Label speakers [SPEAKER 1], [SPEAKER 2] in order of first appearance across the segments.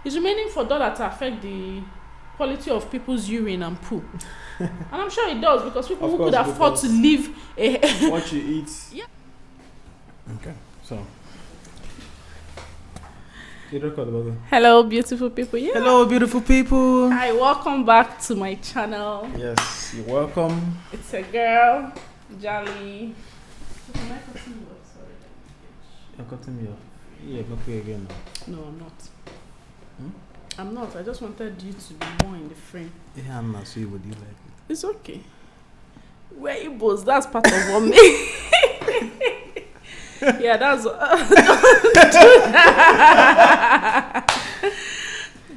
[SPEAKER 1] It's remaining for dollar to affect the quality of people's urine and poo. And I'm sure it does, because people who could afford to live
[SPEAKER 2] what you eat.
[SPEAKER 1] Yeah.
[SPEAKER 2] Okay, so you record about it.
[SPEAKER 1] Hello, beautiful people. Yeah.
[SPEAKER 2] Hello, beautiful people.
[SPEAKER 1] Hi, welcome back to my channel.
[SPEAKER 2] Yes, you're welcome.
[SPEAKER 1] It's a girl, Jali.
[SPEAKER 2] You're cutting me off. Yeah, go play again now.
[SPEAKER 1] No, I'm not. I'm not. I just wanted you to be more in the frame.
[SPEAKER 2] Yeah, I'm not sure would you like it.
[SPEAKER 1] It's okay. We're Igbos. That's part of what me. Yeah, that's.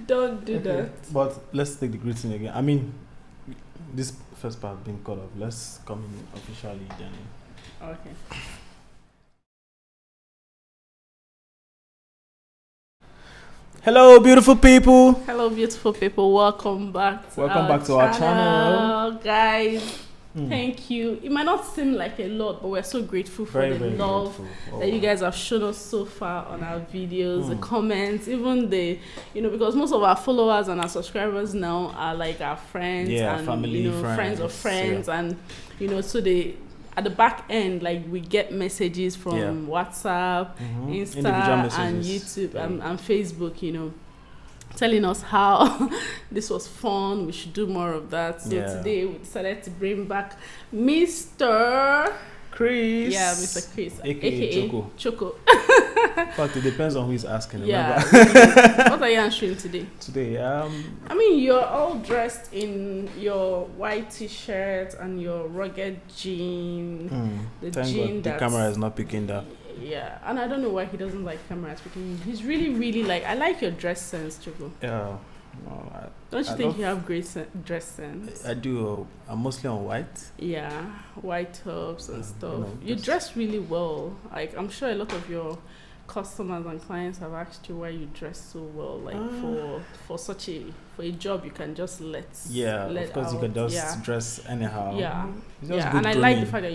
[SPEAKER 1] Don't do that.
[SPEAKER 2] But let's take the greeting again. I mean, this first part being cut off. Let's come in officially then.
[SPEAKER 1] Okay.
[SPEAKER 2] Hello, beautiful people.
[SPEAKER 1] Hello, beautiful people. Welcome back to
[SPEAKER 2] our channel,
[SPEAKER 1] guys. Thank you. It might not seem like a lot, but we're so grateful for the love that you guys have shown us so far on our videos, the comments, even the, because most of our followers and our subscribers now are like our friends and
[SPEAKER 2] family,
[SPEAKER 1] friends of friends, and so they. At the back end, like, we get messages from WhatsApp, Insta, and YouTube, and Facebook, telling us how this was fun. We should do more of that. So today we decided to bring back Mr.
[SPEAKER 2] Chris.
[SPEAKER 1] Yeah, Mr. Chris,
[SPEAKER 2] aka
[SPEAKER 1] Choco.
[SPEAKER 2] In fact, it depends on who is asking.
[SPEAKER 1] Yeah. What are you answering today?
[SPEAKER 2] Today,
[SPEAKER 1] I mean, you're all dressed in your white t-shirt and your rugged jean.
[SPEAKER 2] Thank God the camera is not picking that.
[SPEAKER 1] Yeah, and I don't know why he doesn't like cameras picking. He's really, really I like your dress sense, Choco.
[SPEAKER 2] Yeah. No,
[SPEAKER 1] don't you think you have great dress sense?
[SPEAKER 2] I do. I'm mostly on white.
[SPEAKER 1] Yeah, white tops and stuff. You dress really well. Like, I'm sure a lot of your customers and clients have asked you why you dress so well. Like, for a job you can just let
[SPEAKER 2] of course out. You can just dress anyhow.
[SPEAKER 1] And I like the fact that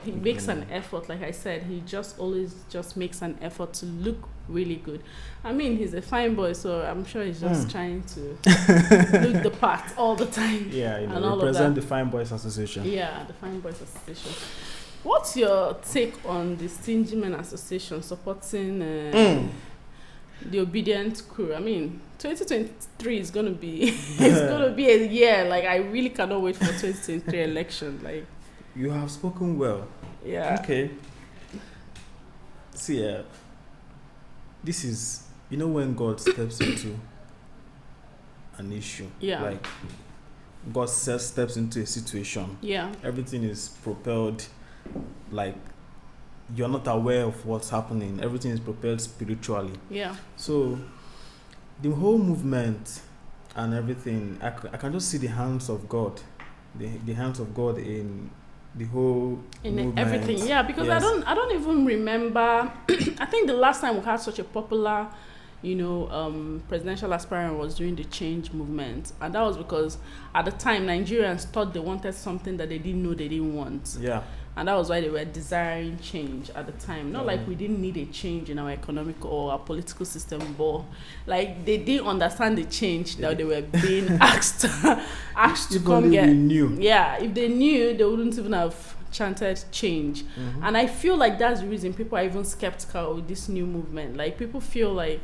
[SPEAKER 1] he makes an effort. Like I said, he just always just makes an effort to look really good. I mean, he's a fine boy, so I'm sure he's just trying to look the part all the time.
[SPEAKER 2] Yeah, and represent the Fine Boys Association.
[SPEAKER 1] Yeah, the Fine Boys Association. What's your take on the Stingy Men Association supporting the obedient crew? I mean, 2023 is gonna be a year. Like, I really cannot wait for 2023 election. Like,
[SPEAKER 2] you have spoken well.
[SPEAKER 1] Yeah.
[SPEAKER 2] Okay. See, this is when God steps into an issue.
[SPEAKER 1] Yeah.
[SPEAKER 2] Like, God steps into a situation.
[SPEAKER 1] Yeah.
[SPEAKER 2] Everything is propelled. Like, you're not aware of what's happening. Everything is propelled spiritually.
[SPEAKER 1] Yeah.
[SPEAKER 2] So the whole movement and everything, I can just see the hands of God, the hands of God in the whole movement.
[SPEAKER 1] Everything. Yeah, because I don't even remember. I think the last time we had such a popular presidential aspirant was during the change movement, and that was because at the time Nigerians thought they wanted something that they didn't know they didn't want.
[SPEAKER 2] Yeah.
[SPEAKER 1] And that was why they were desiring change at the time. Not like we didn't need a change in our economic or our political system, but like they didn't understand the change that they were being asked to come get. Yeah, if they knew, they wouldn't even have chanted change. And I feel like that's the reason people are even skeptical with this new movement. Like, people feel like,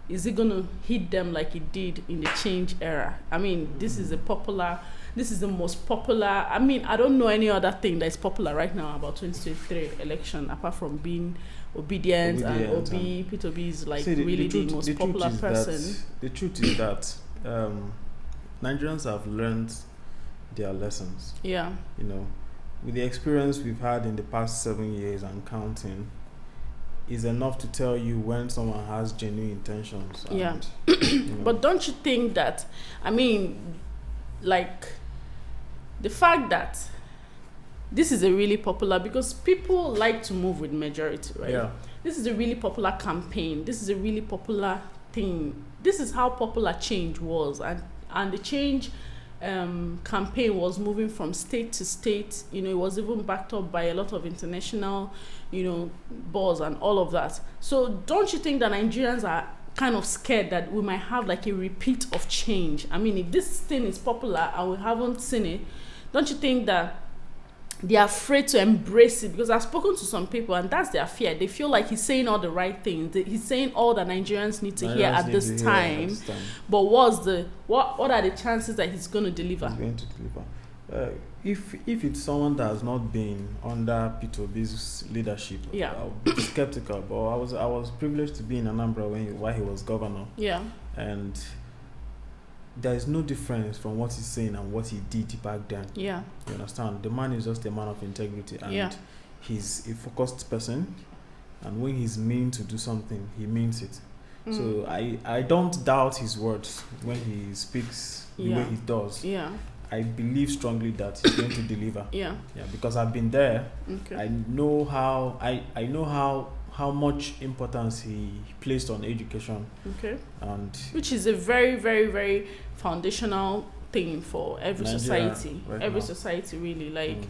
[SPEAKER 1] is it gonna hit them like it did in the change era? I mean, this is the most popular. I mean, I don't know any other thing that's popular right now about 2023 election apart from being obedient and Peter Obi is like really the most popular person.
[SPEAKER 2] The truth is that Nigerians have learned their lessons.
[SPEAKER 1] Yeah.
[SPEAKER 2] With the experience we've had in the past 7 years and counting, is enough to tell you when someone has genuine intentions. And,
[SPEAKER 1] But don't you think that, I mean, like, the fact that this is a really popular, because people like to move with majority, right?
[SPEAKER 2] Yeah.
[SPEAKER 1] This is a really popular campaign. This is a really popular thing. This is how popular change was. And the change campaign was moving from state to state. It was even backed up by a lot of international, boards and all of that. So don't you think that Nigerians are kind of scared that we might have like a repeat of change. I mean, if this thing is popular and we haven't seen it, don't you think that they're afraid to embrace it? Because I've spoken to some people and that's their fear. They feel like he's saying all the right things. He's saying all that Nigerians need to hear at this time. But what are the chances that he's going to deliver?
[SPEAKER 2] He's going to deliver. If it's someone that has not been under Peter Obi's leadership, I'll be skeptical. But I was privileged to be in Anambra while he was governor. Yeah. And there is no difference from what he's saying and what he did back then. Yeah. You understand? The man is just a man of integrity, and he's a focused person. And when he's mean to do something, he means it. So I don't doubt his words when he speaks the way he does. Yeah. I believe strongly that he's going to deliver. Yeah. Yeah. Because I've been there. Okay. I know how much importance he placed on education. Okay. And which
[SPEAKER 1] is a very, very, very foundational thing for every society. Right every now. Society really. Like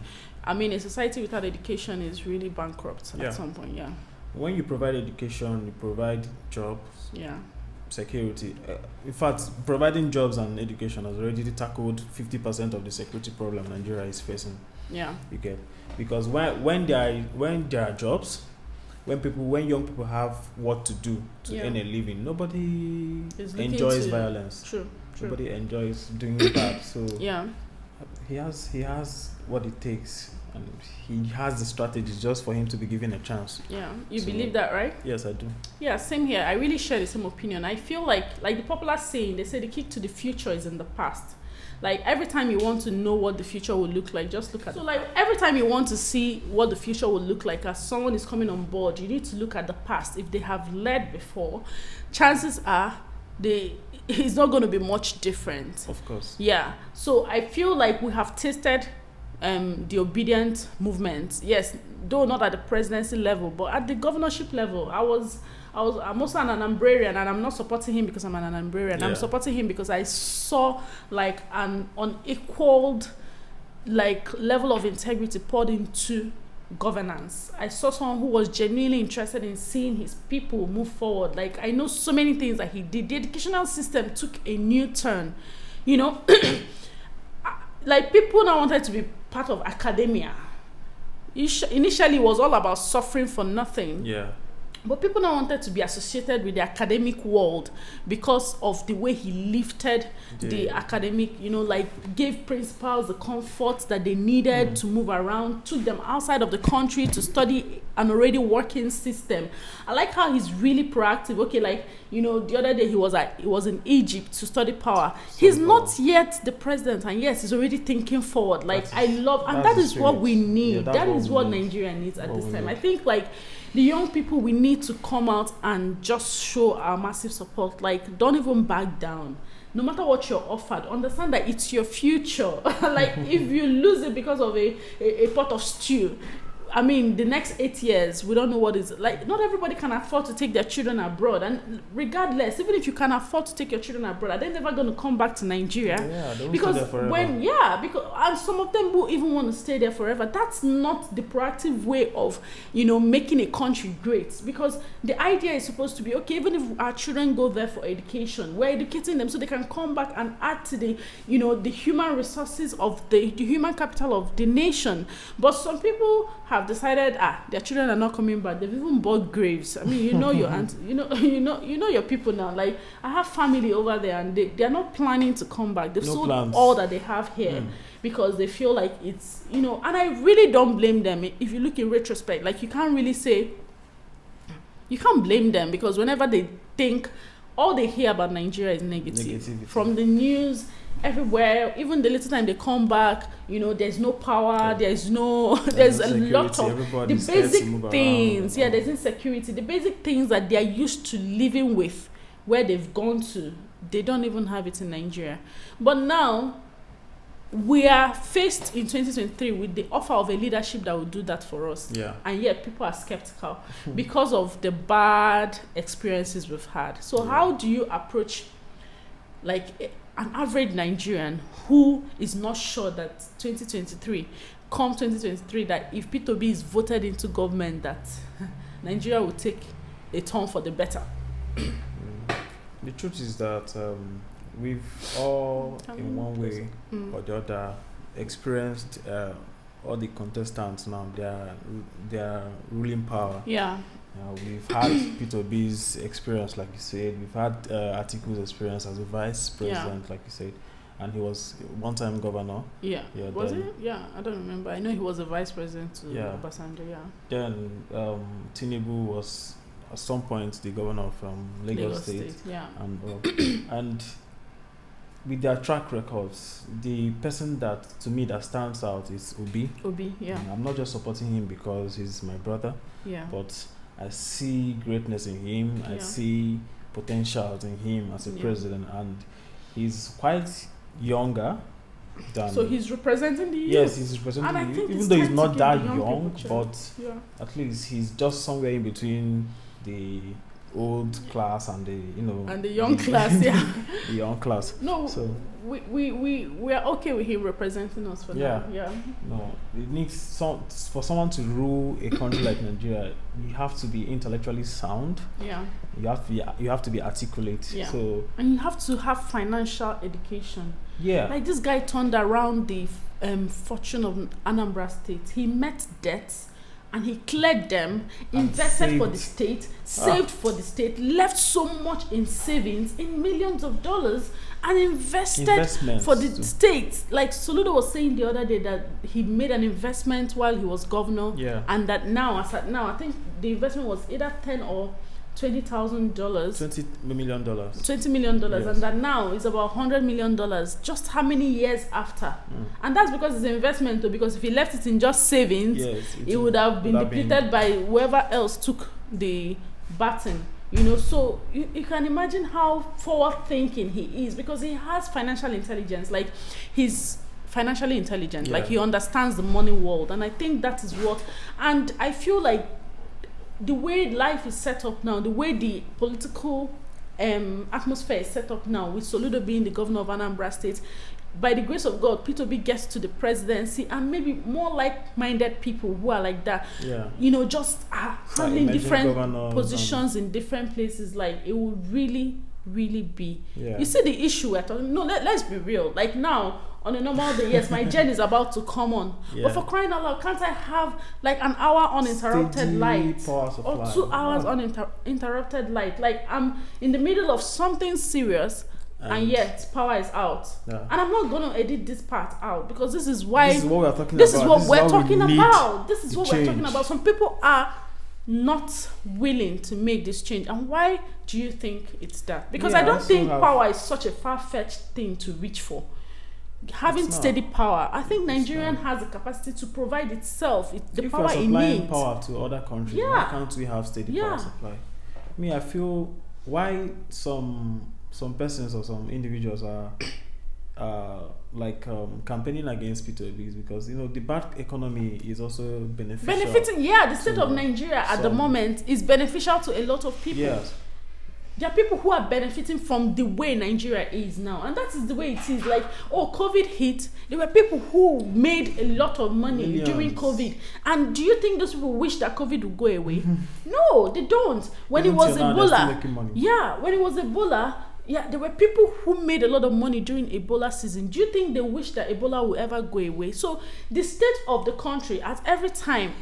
[SPEAKER 1] I mean, a society without education is really bankrupt at some point. Yeah.
[SPEAKER 2] When you provide education, you provide jobs. Yeah. Security. In fact, providing jobs and education has already tackled 50% of the security problem Nigeria is facing. Yeah. You get, because when there are jobs, when young people have what to do to earn a living, nobody enjoys violence. True. Nobody enjoys doing that. So he has what it takes, and he has the strategy just for him to be given a chance.
[SPEAKER 1] Yeah, you believe that, right?
[SPEAKER 2] Yes, I do.
[SPEAKER 1] Yeah, same here. I really share the same opinion. I feel like the popular saying, they say the key to the future is in the past. Like every time you want to know what the future will look like, just look at it. So like every time you want to see what the future will look like as someone is coming on board, you need to look at the past. If they have led before, chances are it's not going to be much different.
[SPEAKER 2] Of course.
[SPEAKER 1] Yeah. So I feel like we have tasted the obedient movement. Yes, though not at the presidency level, but at the governorship level. I'm also an Anambrarian, and I'm not supporting him because I'm an Anambrarian. I'm supporting him because I saw like an unequaled like level of integrity poured into governance. I saw someone who was genuinely interested in seeing his people move forward. Like I know so many things that he did. The educational system took a new turn, you know. Like people now wanted to be part of academia. Initially it was all about suffering for nothing. Yeah. But people now wanted to be associated with the academic world because of the way he lifted the academic, you know, like gave principals the comfort that they needed to move around, took them outside of the country to study an already working system. I like how he's really proactive. Okay, like, you know, the other day he was in Egypt to study power. He's not yet the president, and yes, he's already thinking forward. Like that is what we need. Yeah, that is what Nigeria needs at this time. I think like the young people, we need to come out and just show our massive support. Like, don't even back down. No matter what you're offered, understand that it's your future. Like, if you lose it because of a pot of stew, I mean, the next 8 years, we don't know what is like. Not everybody can afford to take their children abroad, and regardless, even if you can afford to take your children abroad, are they never going to come back to Nigeria? Yeah, they won't stay there forever. And some of them will even want to stay there forever. That's not the proactive way of, you know, making a country great. Because the idea is supposed to be, okay, even if our children go there for education, we're educating them so they can come back and add to the, you know, the human resources of the human capital of the nation. But some people have decided their children are not coming back. They've even bought graves. I mean, you know your aunt, you know your people now. Like, I have family over there, and they're not planning to come back. They've sold all that they have here because they feel like it's, you know, and I really don't blame them. If you look in retrospect, like, you can't blame them, because whenever they think, all they hear about Nigeria is negative. From the news, everywhere, even the little time they come back, you know, there's no power, there's a lot of the basic things. Yeah, there's insecurity. The basic things that they are used to living with, where they've gone to, they don't even have it in Nigeria. But now, we are faced in 2023 with the offer of a leadership that will do that for us. Yeah. And yet people are skeptical because of the bad experiences we've had. So how do you approach, like, an average Nigerian who is not sure that 2023, that if Peter Obi is voted into government, that Nigeria will take a turn for the better?
[SPEAKER 2] The truth is that we've all, in one way or the other, experienced all the contestants now. They are ruling power.
[SPEAKER 1] Yeah.
[SPEAKER 2] We've had Peter B's experience, like you said. We've had Atiku's experience as a vice president, like you said. And he was one-time governor.
[SPEAKER 1] Yeah. Was he? Yeah, I don't remember. I know he was a vice president to Obasanjo, yeah.
[SPEAKER 2] Then Tinubu was at some point the governor from Lagos State.
[SPEAKER 1] Yeah.
[SPEAKER 2] And with their track records, the person that, to me, that stands out is Obi.
[SPEAKER 1] Obi, yeah.
[SPEAKER 2] And I'm not just supporting him because he's my brother.
[SPEAKER 1] Yeah.
[SPEAKER 2] But I see greatness in him. I see potential in him as a president. And he's quite younger than...
[SPEAKER 1] So he's representing the youth.
[SPEAKER 2] Yes, he's representing the youth. Even though he's not that young, but at least he's just somewhere in between the old class and the,
[SPEAKER 1] and the young class, yeah.
[SPEAKER 2] The young class.
[SPEAKER 1] No, so we are okay with him representing us for now. Yeah.
[SPEAKER 2] No, it needs for someone to rule a country like Nigeria, you have to be intellectually sound. Yeah. You have to be articulate. Yeah. So,
[SPEAKER 1] and you have to have financial education.
[SPEAKER 2] Yeah.
[SPEAKER 1] Like this guy turned around the fortune of Anambra State. He met debts and he cleared them, invested for the state, saved for the state, left so much in savings, in millions of dollars, and invested for the state. Like Soludo was saying the other day that he made an investment while he was governor, and that now, I think the investment was either $10,000 or $20,000.
[SPEAKER 2] $20 million.
[SPEAKER 1] $20 million, yes. And that now is about $100 million. Just how many years after? And that's because it's an investment, though, because if he left it in just savings, it would have been depleted by whoever else took the baton. So you can imagine how forward-thinking he is, because he has financial intelligence. Like, he's financially intelligent. Like, he understands the money world. And I think that is what... And I feel like the way life is set up now, the way the political atmosphere is set up now, with Soludo being the governor of Anambra State, by the grace of God, Peter Obi gets to the presidency, and maybe more like-minded people who are like that, just handling different positions in different places. Like, it would really, really be. You see the issue we're talking. No, let's be real. Like now, on a normal day, yes, my gen is about to come on. But for crying out loud, can't I have like an hour uninterrupted light or 2 hours uninterrupted light? Like, I'm in the middle of something serious, and yet power is out. And I'm not going to edit this part out, because this is why
[SPEAKER 2] this is what we're talking about.
[SPEAKER 1] This is what we're talking about. This is what we're talking about. Some people are not willing to make this change. And why do you think it's that? Because I don't think power is such a far-fetched thing to reach for. Having steady power, I think Nigerian has the capacity to provide itself the power it needs. If we're supplying power
[SPEAKER 2] to other countries, why can't we have steady power supply? I feel why some persons or some individuals are campaigning against Peter Obi is because the bad economy is also benefiting.
[SPEAKER 1] The state of Nigeria at the moment is beneficial to a lot of people. Yes. There are people who are benefiting from the way Nigeria is now, and that is the way it is. Like, COVID hit. There were people who made a lot of money during COVID, and do you think those people wish that COVID would go away? No, they don't. When it was Ebola, when it was Ebola. There were people who made a lot of money during Ebola season. Do you think they wish that Ebola will ever go away? So the state of the country, at every time,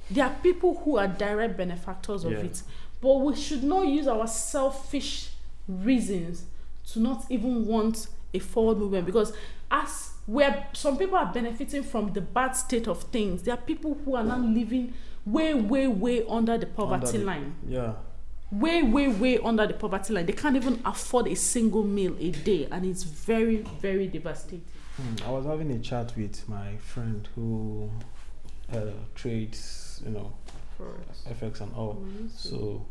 [SPEAKER 1] there are people who are direct benefactors of it. But we should not use our selfish reasons to not even want a forward movement, because some people are benefiting from the bad state of things. There are people who are now living way, way, way under the poverty line. Way, way, way under the poverty line. They can't even afford a single meal a day, and it's very, very devastating.
[SPEAKER 2] I was having a chat with my friend who trades, FX and all. So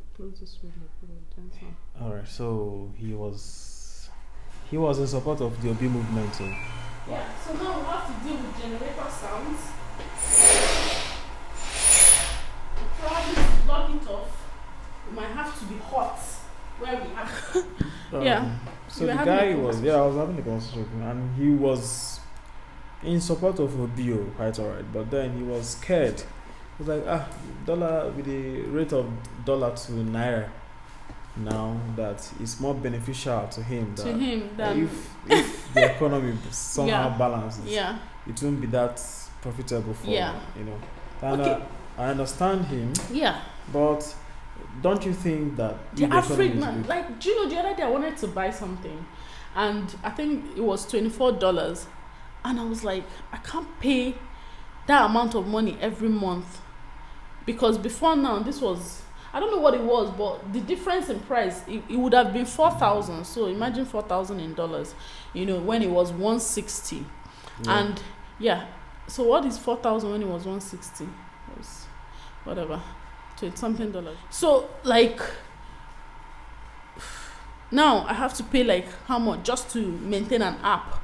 [SPEAKER 2] all right, so he was in support of the Obi movement. So
[SPEAKER 1] now we have to deal with generator sounds. Probably to block it off, we might have to be hot where we have.
[SPEAKER 2] So the guy was I was having a conversation, and he was in support of Obi, quite alright, but then he was scared. He was like, dollar with the rate of dollar to naira, now that it's more beneficial to him
[SPEAKER 1] than
[SPEAKER 2] if the economy somehow balances, it won't be that profitable for and I understand him, but don't you think that
[SPEAKER 1] the average man, like, do you know, the other day I wanted to buy something and I think it was $24 and I was like, I can't pay that amount of money every month, because before now this was, I don't know what it was, but the difference in price, it would have been 4,000. So imagine 4,000 in dollars, when it was 160. And so what is 4,000 when it was 160? It was whatever, $20-something. So like now I have to pay like how much just to maintain an app?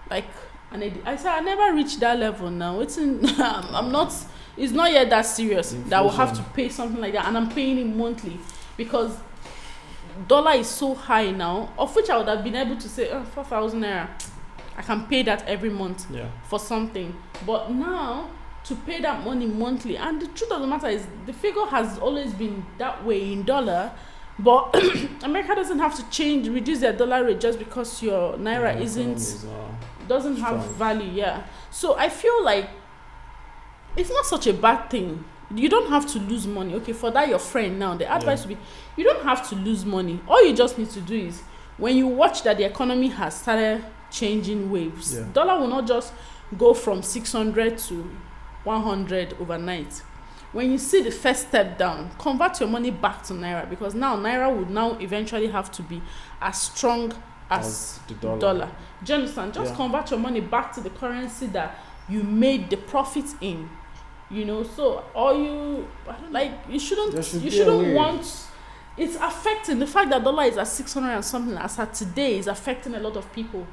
[SPEAKER 1] Like, and I said I never reached that level now. I'm not. It's not yet that serious that I will have to pay something like that, and I'm paying it monthly because dollar is so high now, of which I would have been able to say 4,000 naira. I can pay that every month for something, but now to pay that money monthly, and the truth of the matter is the figure has always been that way in dollar, but America doesn't have to reduce their dollar rate just because your naira doesn't have value. So I feel like it's not such a bad thing. You don't have to lose money. Okay, for that your friend now, the advice would be, you don't have to lose money. All you just need to do is, when you watch that the economy has started changing waves, dollar will not just go from 600 to 100 overnight. When you see the first step down, convert your money back to naira, because now naira would now eventually have to be as strong as the dollar. Do you understand? Just convert your money back to the currency that you made the profits in. So you shouldn't want, it's affecting the fact that dollar is at 600 and something as at today is affecting a lot of people.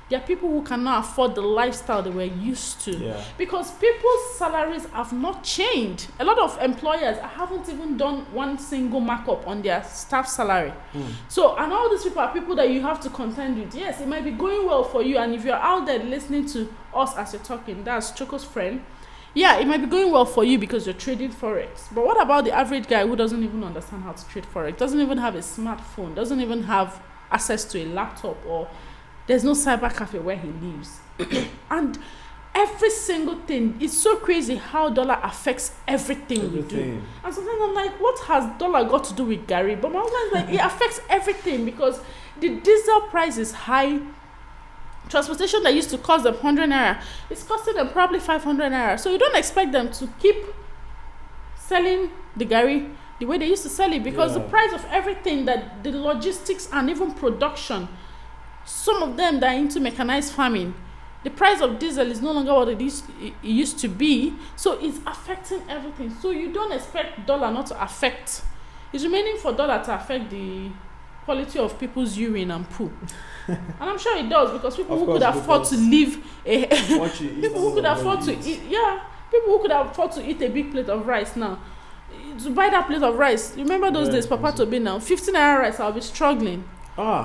[SPEAKER 1] There are people who cannot afford the lifestyle they were used to because people's salaries have not changed. A lot of employers haven't even done one single markup on their staff salary. So, and all these people are people that you have to contend with. Yes, it might be going well for you, and if you're out there listening to us as you're talking, that's Choco's friend. It might be going well for you because you're trading forex. But what about the average guy who doesn't even understand how to trade forex, doesn't even have a smartphone, doesn't even have access to a laptop, or there's no cyber cafe where he lives? And every single thing, it's so crazy how dollar affects everything we do. And sometimes I'm like, what has dollar got to do with Gary? But my husband is like, it affects everything, because the diesel price is high. Transportation that used to cost them 100 naira, it's costing them probably 500 naira. So you don't expect them to keep selling the Gary the way they used to sell it, because the price of everything, that the logistics and even production, some of them that are into mechanized farming, the price of diesel is no longer what it used to be. So it's affecting everything. So you don't expect dollar not to affect. It's remaining for dollar to affect the quality of people's urine and poo. And I'm sure it does, because people who could afford to live people who could afford to eat people who could afford to eat a big plate of rice now, to buy that plate of rice, remember those days, Papa Toby, now 15 naira rice, I'll be struggling.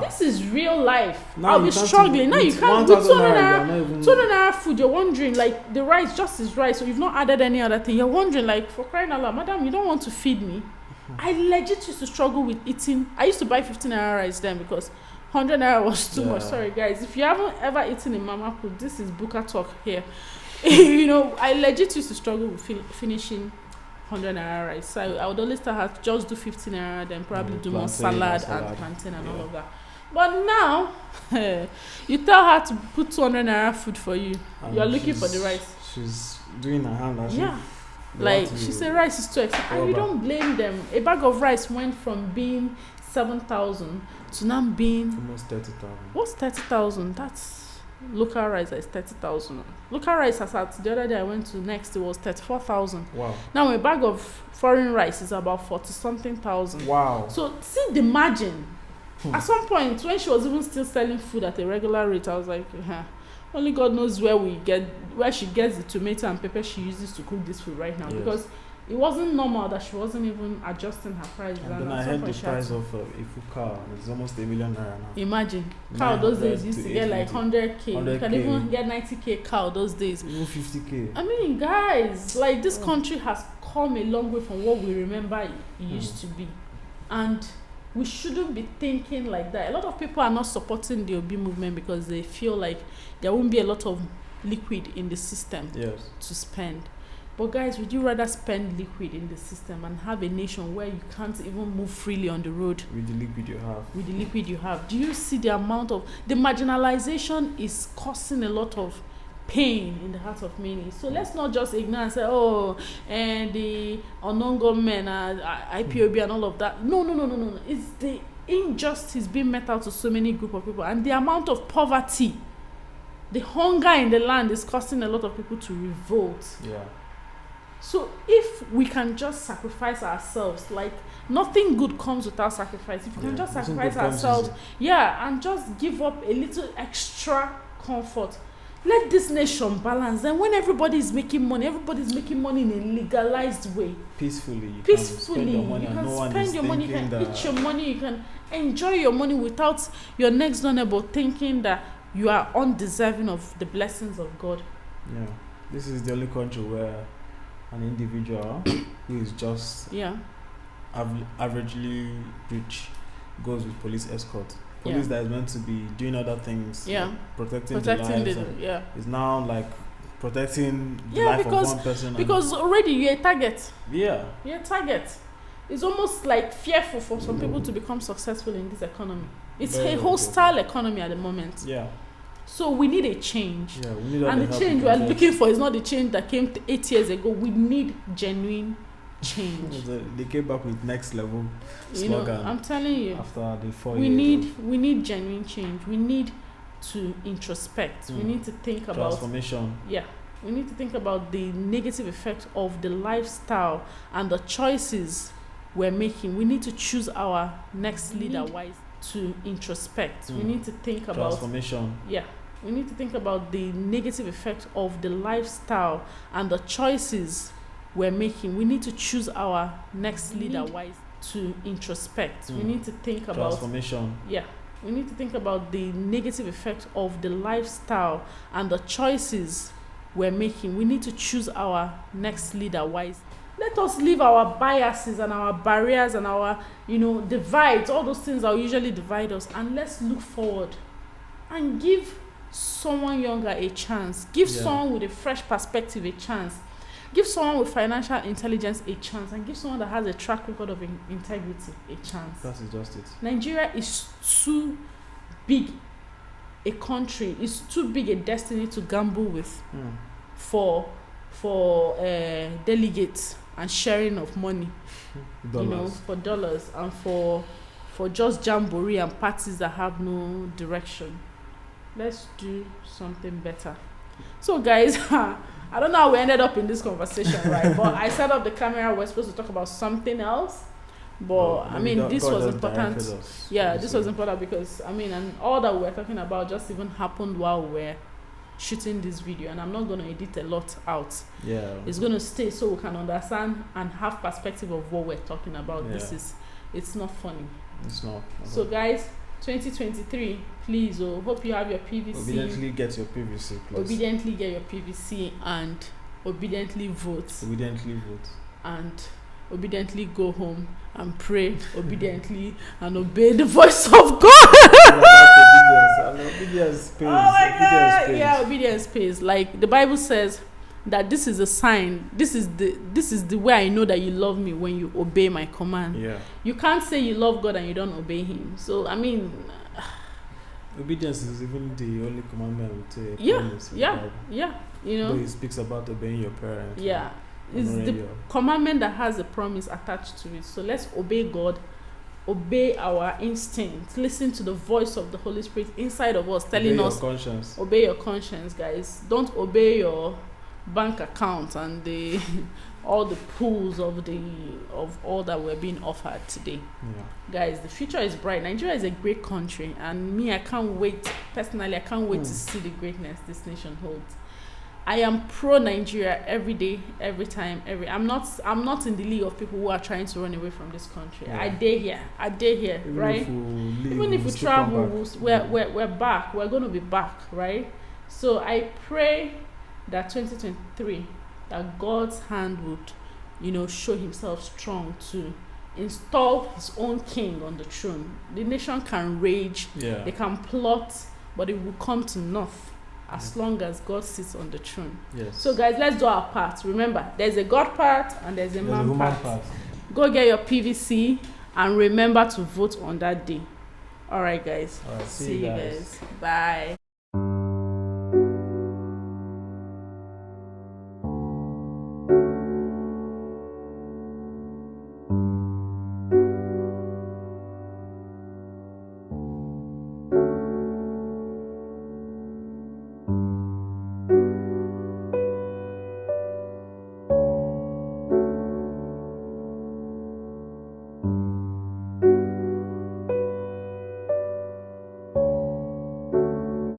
[SPEAKER 1] This is real life. I'll be struggling. Now you can't, with 200 naira food, you're wondering, like, the rice just is rice, so you've not added any other thing. You're wondering, like, for crying out loud, madam, you don't want to feed me? I legit used to struggle with eating. I used to buy 15 naira rice then, because 100 naira was too much. Sorry guys, if you haven't ever eaten in Mama Put, this is Buka talk here. I legit used to struggle with finishing 100 naira rice. So I would always tell her, just do 15 naira, then probably do more salad and plantain and all of that. But now, you tell her to put 200 naira food for you. You're looking for the rice.
[SPEAKER 2] She's doing her hand.
[SPEAKER 1] Like, she said rice is too expensive. And you don't blame them. A bag of rice went from being 7,000 to now being
[SPEAKER 2] almost 30,000.
[SPEAKER 1] What's 30,000? That's local rice is 30,000. Local rice, as at the other day I went to Next, it was 34,000.
[SPEAKER 2] Wow.
[SPEAKER 1] Now a bag of foreign rice is about 40-something thousand.
[SPEAKER 2] Wow.
[SPEAKER 1] So see the margin. At some point, when she was even still selling food at a regular rate, I was like, only God knows where she gets the tomato and pepper she uses to cook this food right now. Yes. Because it wasn't normal that she wasn't even adjusting her prices.
[SPEAKER 2] And then I heard the price of a full cow. It's almost $1 million now.
[SPEAKER 1] Imagine. Cow those days used to get like 100K. You can even get 90K cow those days.
[SPEAKER 2] Even 50K.
[SPEAKER 1] I mean, guys, like, this country has come a long way from what we remember it used to be. And we shouldn't be thinking like that. A lot of people are not supporting the Obi movement because they feel like there won't be a lot of liquid in the system to spend. But guys, would you rather spend liquid in the system and have a nation where you can't even move freely on the road?
[SPEAKER 2] With the liquid you have.
[SPEAKER 1] With the liquid you have. Do you see the amount of... The marginalization is causing a lot of pain in the heart of many. So let's not just ignore and say, and the unknown government, IPOB and all of that. No. It's the injustice being met out to so many group of people. And the amount of poverty, the hunger in the land is causing a lot of people to revolt.
[SPEAKER 2] Yeah.
[SPEAKER 1] So if we can just sacrifice ourselves, like nothing good comes without sacrifice. If we can just sacrifice ourselves, and just give up a little extra comfort, let this nation balance. Then when everybody's making money in a legalized way.
[SPEAKER 2] Peacefully.
[SPEAKER 1] You can spend your money, you can eat your money, you can enjoy your money without your next door neighbor thinking that you are undeserving of the blessings of God.
[SPEAKER 2] Yeah. This is the only country where an individual who is just averagely rich goes with police escort. Police that is meant to be doing other things, like protecting the lives, is now like protecting the life of one person.
[SPEAKER 1] Because already you're a target.
[SPEAKER 2] Yeah.
[SPEAKER 1] You're a target. It's almost like fearful for some people to become successful in this economy. It's a hostile economy at the moment.
[SPEAKER 2] Yeah.
[SPEAKER 1] So we need a change.
[SPEAKER 2] Yeah, we need
[SPEAKER 1] and the change we are looking for is not the change that came 8 years ago. We need genuine change.
[SPEAKER 2] They came back with next level slogan.
[SPEAKER 1] I'm telling you.
[SPEAKER 2] After the 4
[SPEAKER 1] years. We need genuine change. We need to introspect. We need to think about
[SPEAKER 2] transformation.
[SPEAKER 1] Yeah. We need to think about the negative effect of the lifestyle and the choices we're making. We need to choose our next leader wisely. To introspect. We need to think about
[SPEAKER 2] transformation.
[SPEAKER 1] Yeah. We need to think about the negative effect of the lifestyle and the choices we're making. We need to choose our next leader wisely. To introspect. We need to think about
[SPEAKER 2] transformation.
[SPEAKER 1] Yeah. We need to think about the negative effect of the lifestyle and the choices we're making. We need to choose our next leader wisely. Let us leave our biases and our barriers and our, divides, all those things that usually divide us, and let's look forward and give someone younger a chance. Give someone with a fresh perspective a chance. Give someone with financial intelligence a chance, and give someone that has a track record of integrity a chance.
[SPEAKER 2] That is just it.
[SPEAKER 1] Nigeria is too big a country, it's too big a destiny to gamble with for delegates and sharing of money, for dollars, and for just jamboree and parties that have no direction. Let's do something better. So guys, I don't know how we ended up in this conversation, right? But I set up the camera. We're supposed to talk about something else, but this was important. This was important because and all that we're talking about just even happened while we're shooting this video, and I'm not going to edit a lot out. It's going to stay so we can understand and have perspective of what we're talking about. It's not funny.
[SPEAKER 2] It's not.
[SPEAKER 1] So guys, 2023, please, hope you have your PVC.
[SPEAKER 2] Obediently get your PVC, please.
[SPEAKER 1] Obediently get your PVC and obediently vote. And obediently go home and pray obediently and obey the voice of God.
[SPEAKER 2] Obedience pays.
[SPEAKER 1] Oh my God! Yeah, obedience pays. Like the Bible says that this is a sign. This is the way I know that you love me, when you obey my command.
[SPEAKER 2] Yeah.
[SPEAKER 1] You can't say you love God and you don't obey Him. So
[SPEAKER 2] obedience is even the only commandment I would say.
[SPEAKER 1] Yeah.
[SPEAKER 2] Though He speaks about obeying your parents.
[SPEAKER 1] Yeah. It's the commandment that has a promise attached to it. So let's obey God, obey our instinct, listen to the voice of the Holy Spirit inside of us telling us, obey your conscience, guys. Don't obey your bank account and all the pools of all that we're being offered today. Guys, the future is bright. Nigeria is a great country, and me, I can't wait to see the greatness this nation holds. I am pro Nigeria every day, every time, I'm not in the league of people who are trying to run away from this country. I dare here, even right? Even if we travel, we're back. We're going to be back, right? So I pray that 2023, that God's hand would, show Himself strong to install his own king on the throne, the nation can rage, they can plot, but it will come to naught as long as God sits on the throne.
[SPEAKER 2] Yes.
[SPEAKER 1] So guys, let's do our part. Remember, there's a God part and there's a man part. Go get your PVC and remember to vote on that day. All right, guys.
[SPEAKER 2] All right,
[SPEAKER 1] see you guys. Bye.